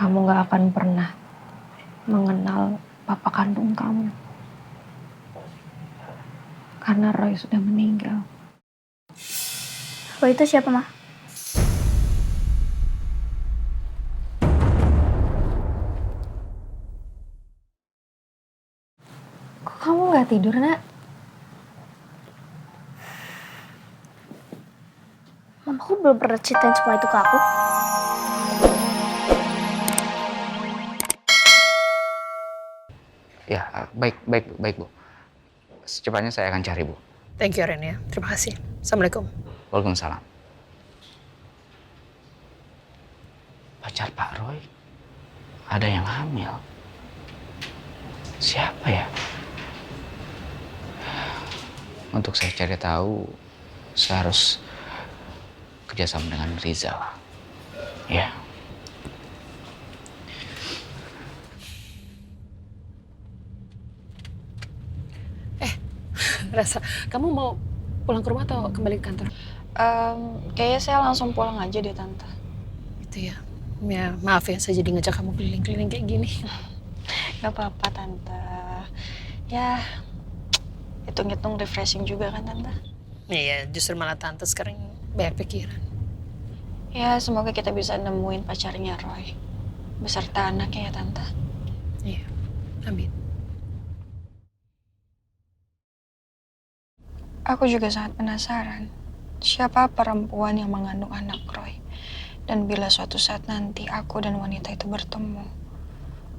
kamu gak akan pernah mengenal papa kandung kamu. Karena Roy sudah meninggal. Roy itu siapa, Ma? Kok kamu gak tidur, Nak? Mamaku belum pernah ceritain semua itu ke aku. Ya, baik, Bu. Secepatnya saya akan cari, Bu. Thank you, Ren ya. Terima kasih. Assalamualaikum. Waalaikumsalam. Pacar Pak Roy ada yang hamil. Siapa ya? Untuk saya cari tahu, saya harus kerjasama dengan Rizal. Ya. Rasa, kamu mau pulang ke rumah atau kembali ke kantor? Kayaknya saya langsung pulang aja deh, Tante. Gitu ya. Ya, maaf ya, saya jadi ngajak kamu keliling-keliling kayak gini. Gak apa-apa, Tante. Ya, hitung-hitung refreshing juga kan, Tante? Iya, justru malah tante sekarang banyak pikiran. Ya, semoga kita bisa nemuin pacarnya Roy. Beserta anaknya ya, Tante. Iya, amin. Aku juga sangat penasaran. Siapa perempuan yang mengandung anak Roy? Dan bila suatu saat nanti aku dan wanita itu bertemu,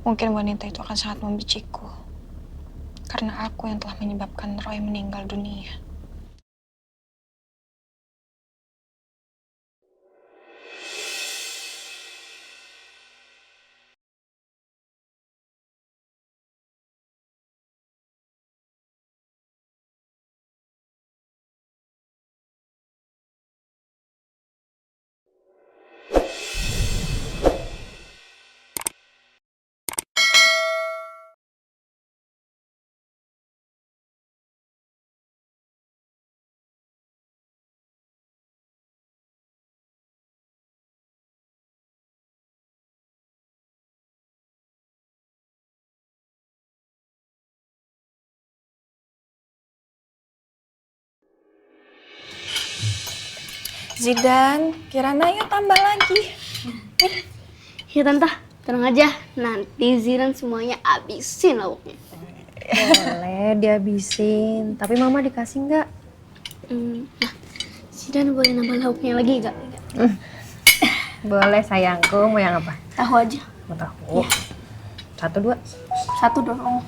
mungkin wanita itu akan sangat membenciku. Karena aku yang telah menyebabkan Roy meninggal dunia. Zidan, Kirana yuk tambah lagi. Ya Tante, tenang aja. Nanti Zidan semuanya abisin lauknya. Boleh dihabisin, tapi mama dikasih nggak? Nah, Zidan boleh nambah lauknya lagi gak? Boleh sayangku, mau yang apa? Tahu aja. Mau tahu? Iya. 1, 2. Satu dong.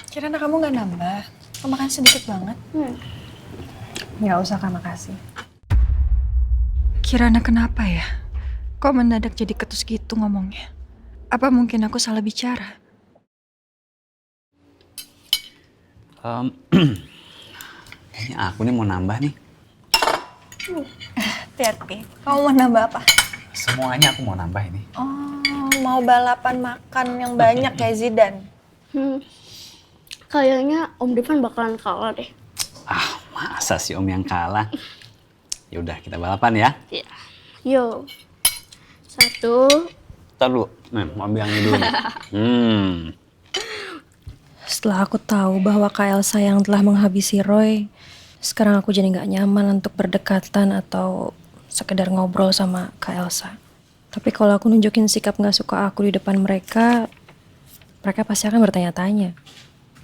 Kirana kamu gak nambah? Kamu makan sedikit banget. Nggak usah, Kak, makasih. Kirana kenapa ya? Kok mendadak jadi ketus gitu ngomongnya? Apa mungkin aku salah bicara? Kayaknya aku nih mau nambah nih. Hati-hati. Kamu mau nambah apa? Semuanya aku mau nambah ini. Oh, mau balapan makan yang banyak kayak Zidan. Kayaknya Om Devan bakalan kalah deh. Ah, masa sih Om yang kalah? Ya udah kita balapan ya. Iya. Yo. 1. Ntar dulu, nih, mau bilangnya dulu nih. Setelah aku tahu bahwa Kak Elsa yang telah menghabisi Roy, sekarang aku jadi nggak nyaman untuk berdekatan atau sekedar ngobrol sama Kak Elsa. Tapi kalau aku nunjukin sikap nggak suka aku di depan mereka, mereka pasti akan bertanya-tanya.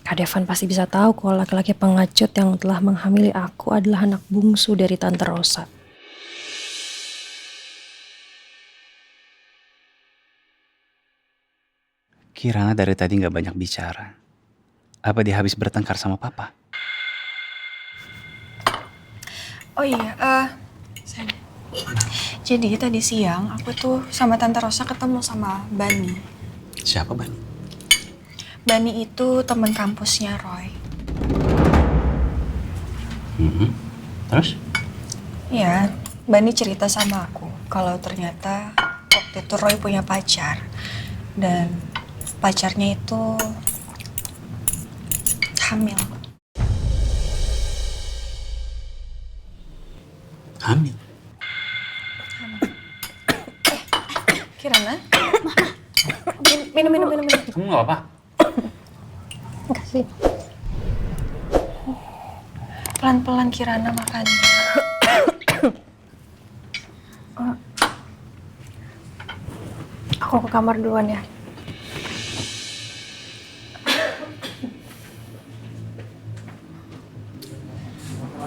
Kak Devan pasti bisa tahu kalau laki-laki pengecut yang telah menghamili aku adalah anak bungsu dari Tante Rosa. Kirana dari tadi nggak banyak bicara. Apa dia habis bertengkar sama papa? Oh iya, jadi tadi siang aku tuh sama Tante Rosa ketemu sama Bani. Siapa Bani? Bani itu teman kampusnya Roy. Terus? Iya, Bani cerita sama aku kalau ternyata waktu itu Roy punya pacar. Dan pacarnya itu hamil. Hamil? Kamu nggak apa-apa? Enggak sih. Pelan-pelan Kirana makannya. Aku ke kamar duluan ya.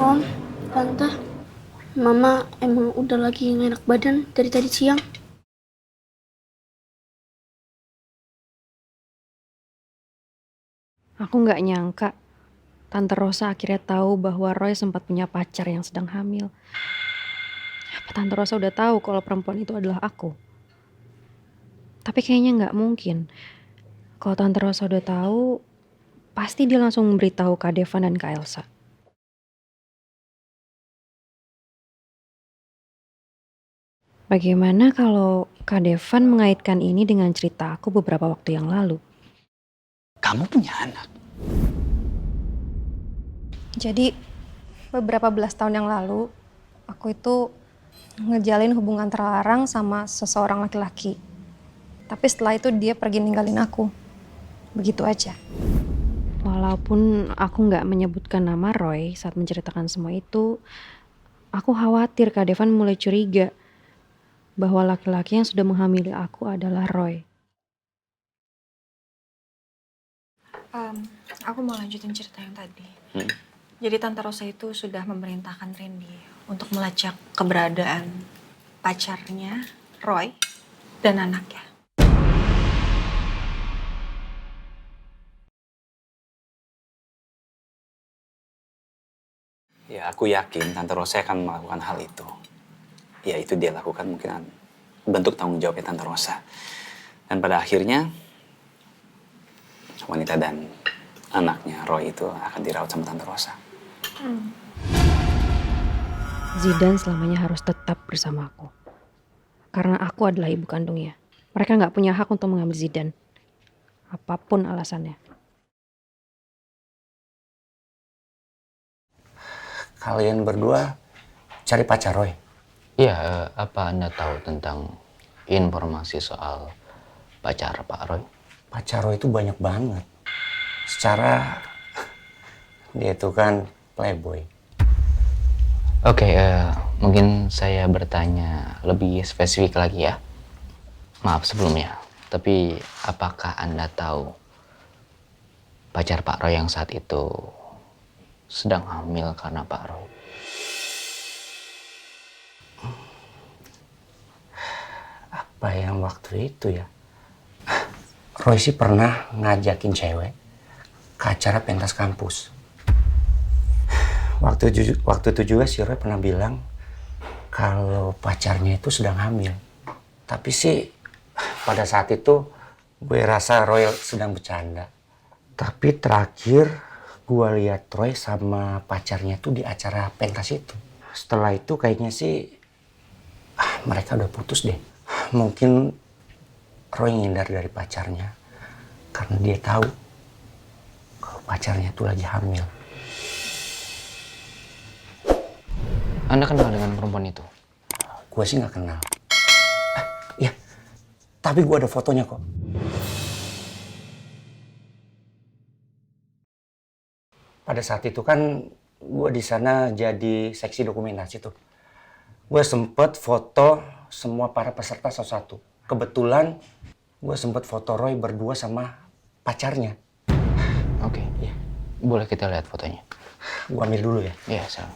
Om, Tante, Mama emang udah lagi nggak enak badan dari tadi siang. Aku nggak nyangka Tante Rosa akhirnya tahu bahwa Roy sempat punya pacar yang sedang hamil. Apa Tante Rosa udah tahu kalau perempuan itu adalah aku? Tapi kayaknya nggak mungkin. Kalau Tante Rosa udah tahu, pasti dia langsung memberitahu Kak Devan dan Kak Elsa. Bagaimana kalau Kak Devan mengaitkan ini dengan cerita aku beberapa waktu yang lalu? Kamu punya anak? Jadi beberapa belas tahun yang lalu, aku itu ngejalin hubungan terlarang sama seseorang laki-laki. Tapi setelah itu dia pergi ninggalin aku. Begitu aja. Walaupun aku nggak menyebutkan nama Roy saat menceritakan semua itu, aku khawatir Kak Devan mulai curiga bahwa laki-laki yang sudah menghamili aku adalah Roy. Aku mau lanjutin cerita yang tadi. Jadi Tante Rosa itu sudah memerintahkan Randy untuk melacak keberadaan pacarnya, Roy, dan anaknya. Ya, aku yakin Tante Rosa akan melakukan hal itu. Ya, itu dia lakukan mungkin bentuk tanggung jawabnya Tante Rosa. Dan pada akhirnya, wanita dan anaknya Roy itu akan dirawat sama Tante Rosa. Zidan selamanya harus tetap bersama aku. Karena aku adalah ibu kandungnya. Mereka nggak punya hak untuk mengambil Zidan. Apapun alasannya. Kalian berdua cari pacar Roy? Iya, apa Anda tahu tentang informasi soal pacar Pak Roy? Pacar Roy itu banyak banget. Secara dia itu kan playboy. Oke, mungkin saya bertanya lebih spesifik lagi ya. Maaf sebelumnya, tapi apakah Anda tahu pacar Pak Roy yang saat itu sedang hamil karena Pak Roy? Apa yang waktu itu ya? Roy sih pernah ngajakin cewek ke acara pentas kampus. Waktu itu juga si Roy pernah bilang kalau pacarnya itu sedang hamil. Tapi sih pada saat itu gue rasa Roy sedang bercanda. Tapi terakhir gue lihat Roy sama pacarnya tuh di acara pentas itu. Setelah itu kayaknya sih mereka udah putus deh. Mungkin Roy ngindar dari pacarnya karena dia tahu kalau pacarnya tuh lagi hamil. Anda kenal dengan perempuan itu? Gue sih nggak kenal. Ya, tapi gue ada fotonya kok. Pada saat itu kan gue di sana jadi seksi dokumentasi tuh. Gue sempet foto semua para peserta satu-satu. Kebetulan gue sempet foto Roy berdua sama pacarnya. Oke, Ya, boleh kita lihat fotonya? gue ambil dulu ya. Iya, Sal.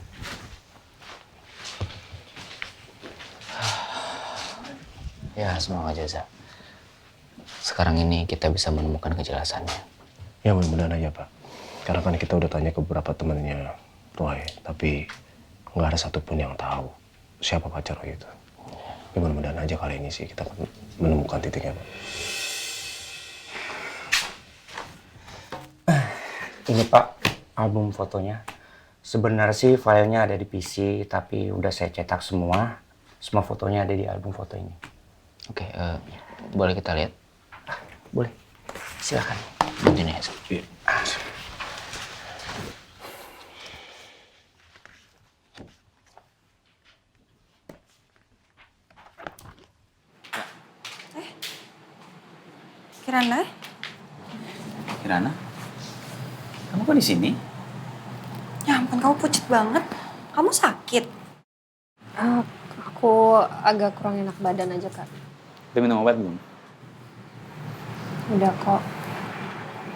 Ya, semoga aja, Sal. Sekarang ini kita bisa menemukan kejelasannya. Ya mudah-mudahan aja Pak. Karena kan kita udah tanya ke beberapa temannya Roy, tapi nggak ada satupun yang tahu siapa pacar Roy itu. Ya mudah-mudahan aja kali ini sih kita menemukan titiknya Pak. Ini Pak, album fotonya. Sebenarnya sih filenya ada di PC, tapi udah saya cetak semua. Semua fotonya ada di album foto ini. Oke, boleh kita lihat? Boleh, silakan. Begini ya, Sal. Kirana, Kirana, kamu kok di sini? Ya ampun, kamu pucet banget. Kamu sakit? Aku agak kurang enak badan aja, Kak. Udah minum obat belum? Udah kok.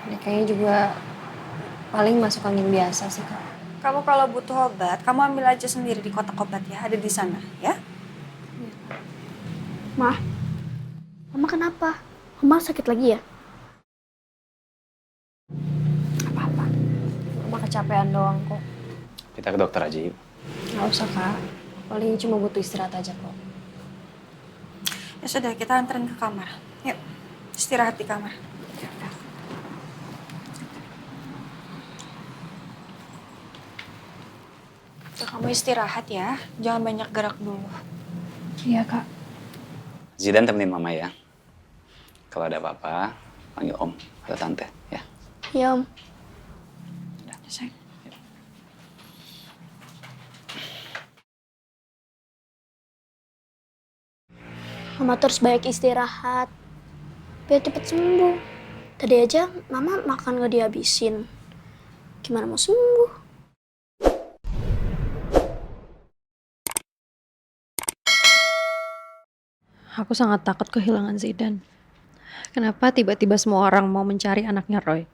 Ya, kayaknya juga paling masuk angin biasa sih, Kak. Kamu kalau butuh obat, kamu ambil aja sendiri di kotak obat ya, ada di sana ya. Ma, Mama kenapa? Mama sakit lagi ya? Apa-apa. Mama kecapean doang kok. Kita ke dokter aja yuk. Nggak usah, Kak. Paling cuma butuh istirahat aja kok. Ya sudah, kita anterin ke kamar. Yuk, istirahat di kamar. Tuh, kamu istirahat ya, jangan banyak gerak dulu. Iya, Kak. Zidan temenin mama ya. Kalau ada apa-apa, panggil om atau tante ya. Ya, Om. Ya, sayang. Mama terus banyak istirahat. Biar cepet sembuh. Tadi aja Mama makan gak dihabisin. Gimana mau sembuh? Aku sangat takut kehilangan Zidan. Kenapa tiba-tiba semua orang mau mencari anaknya Roy?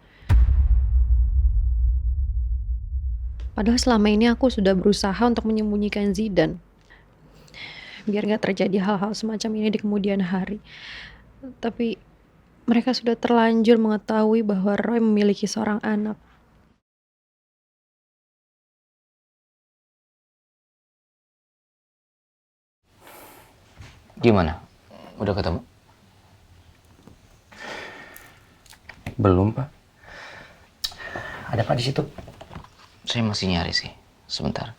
Padahal selama ini aku sudah berusaha untuk menyembunyikan Zidan. Biar gak terjadi hal-hal semacam ini di kemudian hari. Tapi mereka sudah terlanjur mengetahui bahwa Roy memiliki seorang anak. Gimana? Udah ketemu? Belum, Pak. Ada apa di situ? Saya masih nyari sih. Sebentar.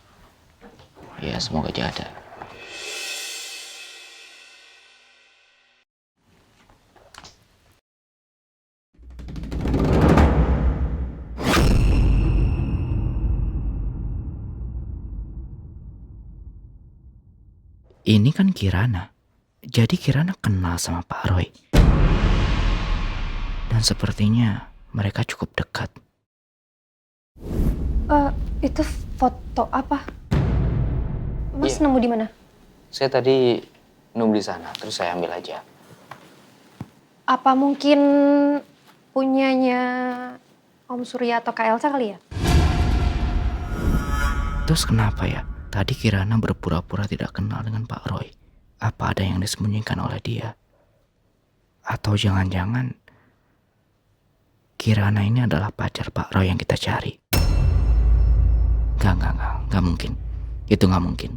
Ya, semoga aja ada. Ini kan Kirana. Jadi Kirana kenal sama Pak Roy. Dan sepertinya mereka cukup dekat. Itu foto apa? Mas Iya. nemu di mana? Saya tadi nunggu di sana, terus saya ambil aja. Apa mungkin punyanya Om Surya atau Kak Elsa kali ya? Terus kenapa ya? Tadi Kirana berpura-pura tidak kenal dengan Pak Roy. Apa ada yang disembunyikan oleh dia? Atau jangan-jangan Kirana ini adalah pacar Pak Roy yang kita cari? Enggak mungkin. Itu nggak mungkin.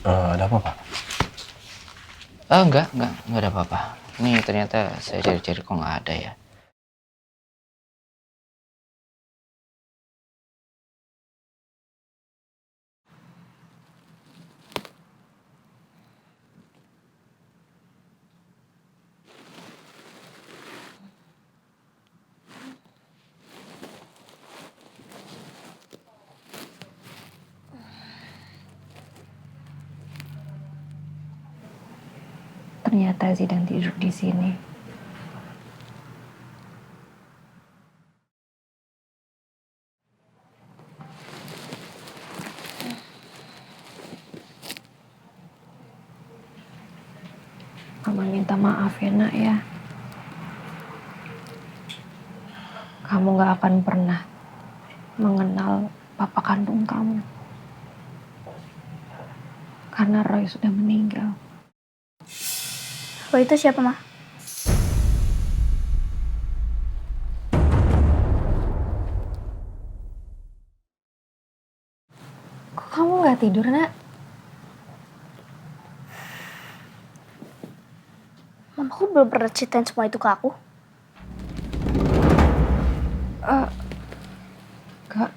Ada apa, Pak? Enggak ada apa-apa. Ini ternyata saya cari-cari kok nggak ada ya. Ternyata Zidan tidur di sini. Mama minta maaf ya, Nak ya. Kamu gak akan pernah mengenal papa kandung kamu. Karena Roy sudah meninggal. Roy itu siapa, Ma? Kok kamu gak tidur, Nak? Mamaku belum pernah ceritain semua itu ke aku. Kak.